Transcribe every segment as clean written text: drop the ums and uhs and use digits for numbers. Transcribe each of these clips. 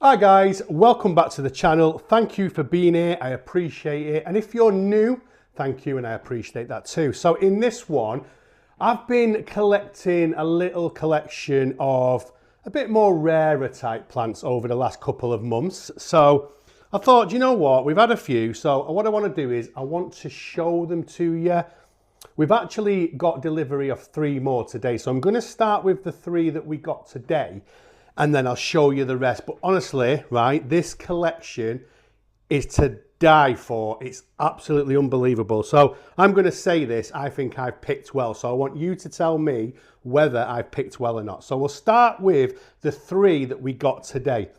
Hi guys, welcome back to the channel. Thank you for being here, I appreciate it. And if you're new, thank you and I appreciate that too. So in this one, I've been collecting a little collection of a bit more rarer type plants over the last couple of months. So I thought, you know what, we've had a few. So what I want to do is I want to show them to you. We've actually got delivery of 3 more today. So I'm going to start with the 3 that we got today, and then I'll show you the rest. But honestly, right, this collection is to die for. It's absolutely unbelievable. So I'm going to say this, I think I've picked well. So I want you to tell me whether I've picked well or not. So we'll start with the 3 that we got today.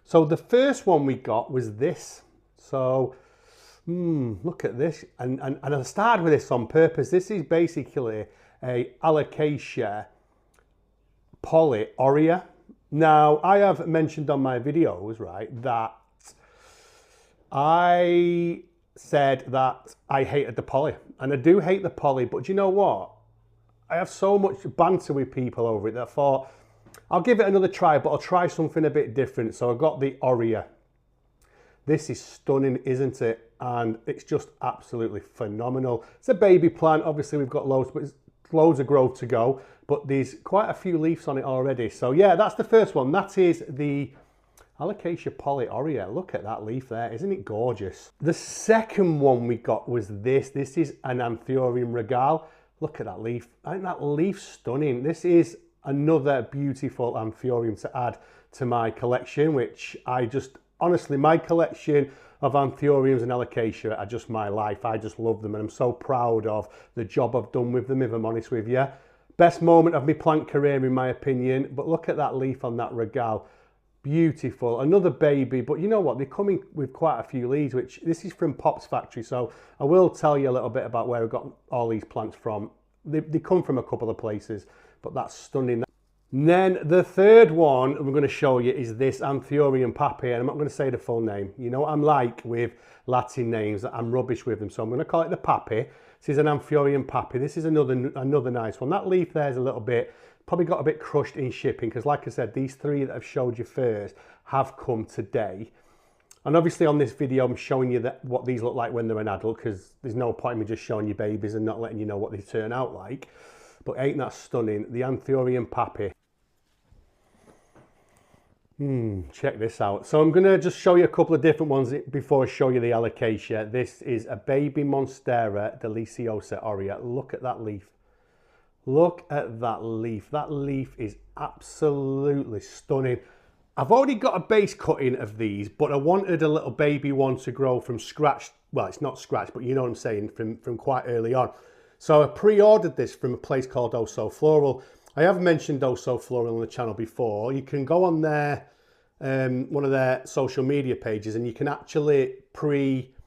So the first one we got was this. So look at this. And I started with this on purpose. This is basically a Alocasia polyoria. Now, I have mentioned on my videos, right, that I said that I hated the poly. And I do hate the poly, but you know what? I have so much banter with people over it that I thought, I'll give it another try, but I'll try something a bit different. So I got the Oria. This is stunning, isn't it? And it's just absolutely phenomenal. It's a baby plant. Obviously, we've got loads, but it's loads of growth to go. But there's quite a few leaves on it already. So yeah, that's the first one. That is the Alocasia polyoria. Look at that leaf there. Isn't it gorgeous? The second one we got was this. This is an Anthurium regale. Look at that leaf. I think that leaf's stunning. This is another beautiful Anthurium to add to my collection, which I just, honestly, my collection of Anthuriums and Alocasia are just my life. I just love them and I'm so proud of the job I've done with them, if I'm honest with you. Best moment of my plant career in my opinion, but look at that leaf on that regale. Beautiful, another baby, but you know what, they're coming with quite a few leaves, which this is from Pop's factory, so I will tell you a little bit about where we got all these plants from. They come from a couple of places, but that's stunning. And then the third one we're going to show you is this Anthurium papi, and I'm not going to say the full name. You know what I'm like with Latin names, that I'm rubbish with them, so I'm going to call it the papi. This is an Anthurium papi. This is another nice one. That leaf there is a little bit, probably got a bit crushed in shipping, because like I said, these 3 that I've showed you first have come today. And obviously on this video, I'm showing you what these look like when they're an adult, because there's no point in me just showing you babies and not letting you know what they turn out like. But ain't that stunning? The Anthurium papi. Check this out. So I'm going to just show you a couple of different ones before I show you the Alocasia. This is a baby Monstera deliciosa aurea. Look at that leaf. Look at that leaf. That leaf is absolutely stunning. I've already got a base cutting of these, but I wanted a little baby one to grow from scratch. Well, it's not scratch, but you know what I'm saying, from quite early on. So I pre-ordered this from a place called Oso Floral. I have mentioned Oso Floral on the channel before. You can go on their, one of their social media pages, and you can actually pre-order.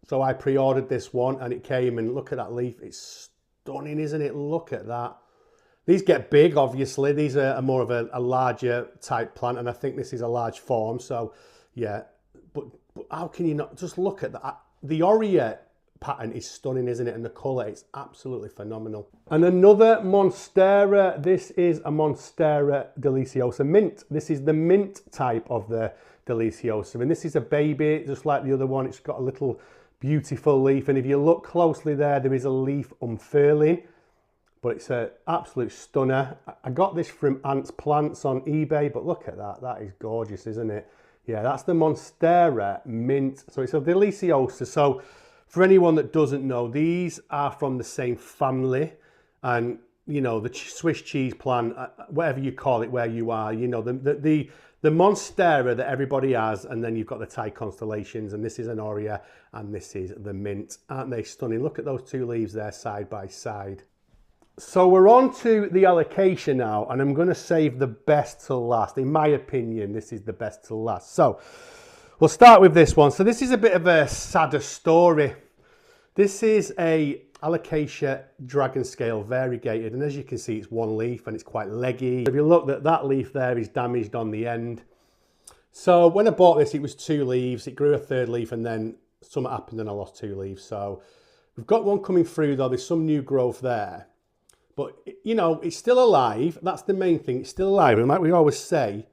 So I pre-ordered this one and it came, and look at that leaf. It's stunning, isn't it? Look at that. These get big, obviously. These are more of a larger type plant, and I think this is a large form. So yeah, but how can you not just look at that? The Oria pattern is stunning, isn't it? And the colour is absolutely phenomenal. And another Monstera. This is a Monstera deliciosa mint. This is the mint type of the deliciosa, and this is a baby just like the other one. It's got a little beautiful leaf, and if you look closely there is a leaf unfurling, but it's an absolute stunner. I got this from Ant's Plants on eBay, but look at that. That is gorgeous, isn't it? Yeah, that's the Monstera mint. So it's a deliciosa. So for anyone that doesn't know, these are from the same family, and you know, the Swiss cheese plant, whatever you call it, where you are, you know, the Monstera that everybody has, and then you've got the Thai constellations, and this is an Oria, and this is the mint. Aren't they stunning? Look at those 2 leaves there side by side. So we're on to the Alocasia now, and I'm going to save the best till last. In my opinion, this is the best till last. So we'll start with this one. So this is a bit of a sadder story. This is a Alocasia dragon scale variegated, and as you can see, it's 1 leaf and it's quite leggy. If you look at that leaf there, is damaged on the end. So when I bought this, it was 2 leaves. It grew a 3rd leaf, and then something happened and I lost 2 leaves. So we've got one coming through though. There's some new growth there, but you know, it's still alive. That's the main thing. It's still alive, and like we always say,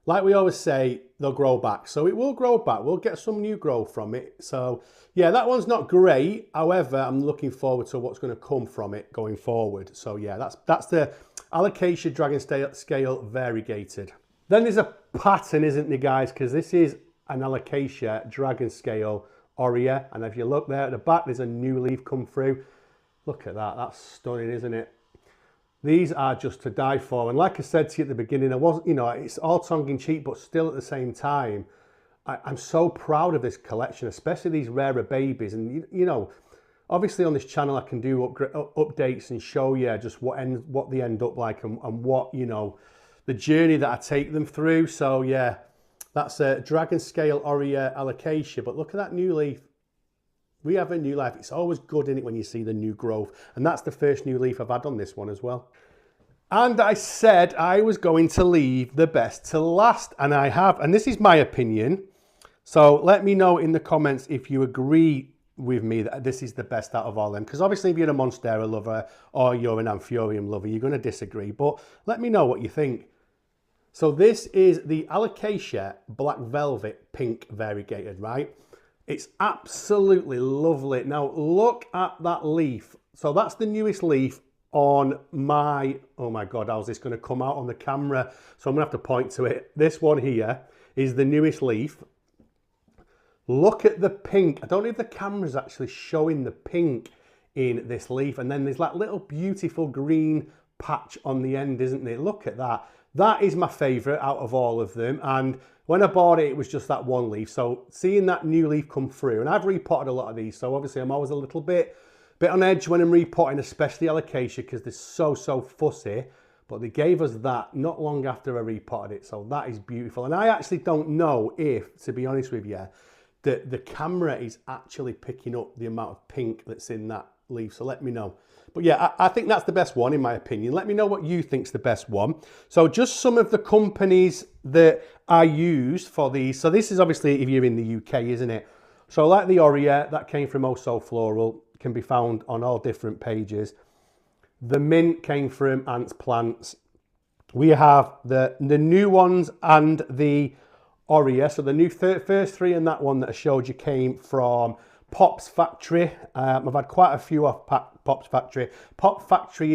like we always say, they'll grow back. So it will grow back. We'll get some new growth from it. So yeah, that one's not great. However, I'm looking forward to what's going to come from it going forward. So yeah, that's the Alocasia Dragon Scale Variegated. Then there's a pattern, isn't there, guys? Because this is an Alocasia Dragon Scale Aurea. And if you look there at the back, there's a new leaf come through. Look at that. That's stunning, isn't it? These are just to die for. And like I said to you at the beginning, I wasn't, you know, it's all tongue-in-cheek, but still at the same time, I'm so proud of this collection, especially these rarer babies. And, you know, obviously on this channel, I can do updates and show you just what they end up like and what, you know, the journey that I take them through. So, yeah, that's a Dragon Scale Aurea Alocasia. But look at that new leaf. We have a new life. It's always good, in it, when you see the new growth. And that's the first new leaf I've had on this one as well. And I said I was going to leave the best to last, and I have. And this is my opinion. So let me know in the comments if you agree with me that this is the best out of all of them. Because obviously if you're a Monstera lover or you're an Anthurium lover, you're going to disagree. But let me know what you think. So this is the Alocasia Black Velvet Pink Variegated, right? It's absolutely lovely. Now look at that leaf. So that's the newest leaf on my, oh my God, how's this going to come out on the camera? So I'm going to have to point to it. This one here is the newest leaf. Look at the pink. I don't know if the camera's actually showing the pink in this leaf. And then there's that little beautiful green patch on the end, isn't there? Look at that. That is my favourite out of all of them. And when I bought it, it was just that one leaf. So seeing that new leaf come through, and I've repotted a lot of these, so obviously I'm always a little bit on edge when I'm repotting, especially Alocasia, because they're so fussy. But they gave us that not long after I repotted it, so that is beautiful. And I actually don't know if, to be honest with you, that the camera is actually picking up the amount of pink that's in that leaf, so let me know. But yeah, I think that's the best one in my opinion. Let me know what you think's the best one. So just some of the companies that I used for these. So this is obviously if you're in the UK, isn't it? So like the Aurea, that came from Oh So Floral, can be found on all different pages. The mint came from Ants Plants. We have the new ones and the Aurea. So the new first three and that one that I showed you came from Pop's Factory. I've had quite a few off Pop's Factory. Pop's Factory,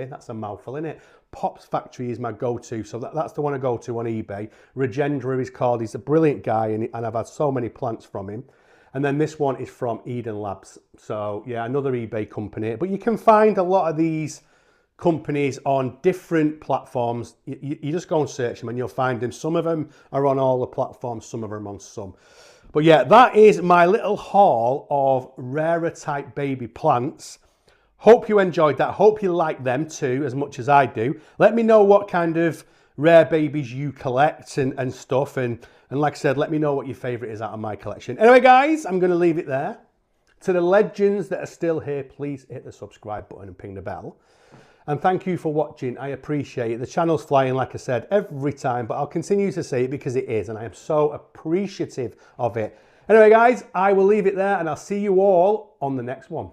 that's a mouthful, isn't it? Pop's Factory is my go-to, so that's the one I go to on eBay. Regendra is called. He's a brilliant guy, and I've had so many plants from him. And then this one is from Eden Labs. So yeah, another eBay company. But you can find a lot of these companies on different platforms. You just go and search them and you'll find them. Some of them are on all the platforms, some of them are on some. But yeah, that is my little haul of rarer type baby plants. Hope you enjoyed that. Hope you like them too, as much as I do. Let me know what kind of rare babies you collect and stuff. And like I said, let me know what your favourite is out of my collection. Anyway, guys, I'm going to leave it there. To the legends that are still here, please hit the subscribe button and ping the bell. And thank you for watching. I appreciate it. The channel's flying, like I said, every time, but I'll continue to say it because it is, and I am so appreciative of it. Anyway, guys, I will leave it there, and I'll see you all on the next one.